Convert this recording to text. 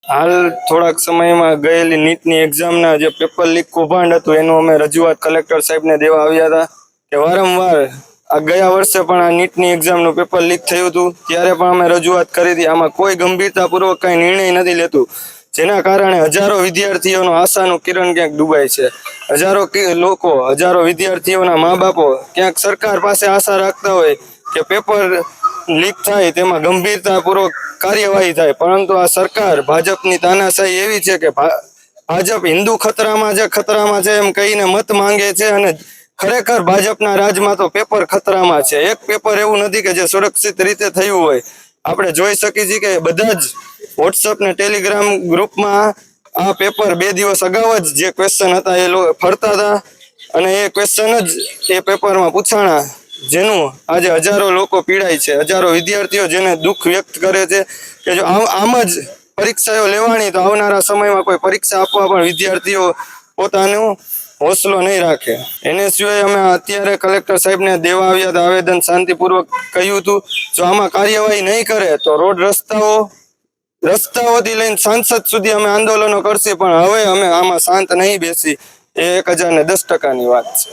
હાલ થોડાક સમયમાં ગયેલી નીટની એક્ઝામના જે પેપર લીક કૌભાંડ હતું એનું અમે રજૂઆત કલેક્ટર સાહેબને દેવા આવ્યા હતા કે વારંવાર આ ગયા વર્ષે પણ આ નીટની એક્ઝામનું પેપર લીક થયું હતું ત્યારે પણ અમે રજૂઆત કરી હતી। આમાં કોઈ ગંભીરતાપૂર્વક કંઈ નિર્ણય નથી લેતું, જેના કારણે હજારો વિદ્યાર્થીઓનો આશાનું કિરણ ક્યાંક ડૂબાય છે। હજારો લોકો, હજારો વિદ્યાર્થીઓના મા બાપો ક્યાંક સરકાર પાસે આશા રાખતા હોય કે પેપર લીક થાય તેમાં ગંભીરતાપૂર્વક કાર્યવાહી થાય, પરંતુ આ સરકાર ભાજપની તાનાશાહી એવી છે કે ભાજપ હિન્દુ ખતરામાં છે એમ કહીને મત માંગે છે અને ખરેખર ભાજપના રાજમાં તો પેપર ખતરામાં છે। એક પેપર એવું નથી કે જે સુરક્ષિત રીતે થયું હોય। આપણે જોઈ શકીએ છીએ કે બધા જ વોટ્સઅપ ને ટેલિગ્રામ ગ્રુપમાં આ પેપર 2 દિવસ અગાઉ જ જે ક્વેશ્ચન હતા એ ફરતા હતા અને એ ક્વેશ્ચન જ એ પેપરમાં પૂછાણા, જેનું આજે હજારો લોકો પીડાય છે, હજારો વિદ્યાર્થીઓ જેને દુઃખ વ્યક્ત કરે છે કે જો આમ જ પરીક્ષાઓ લેવાની તો આવનારા સમયમાં કોઈ પરીક્ષા આપવા પણ વિદ્યાર્થીઓ પોતાનો હોસલો નહીં રાખે। એને સિવાય અમે અત્યારે કલેક્ટર સાહેબને દેવા આવ્યા હતા આવેદન, શાંતિપૂર્વક કહ્યું હતું જો આમાં કાર્યવાહી નહીં કરે તો રોડ રસ્તાઓથી લઈને સાંસદ સુધી અમે આંદોલનો કરશે, પણ હવે અમે આમાં શાંત નહીં બેસી। એ 1010% વાત છે।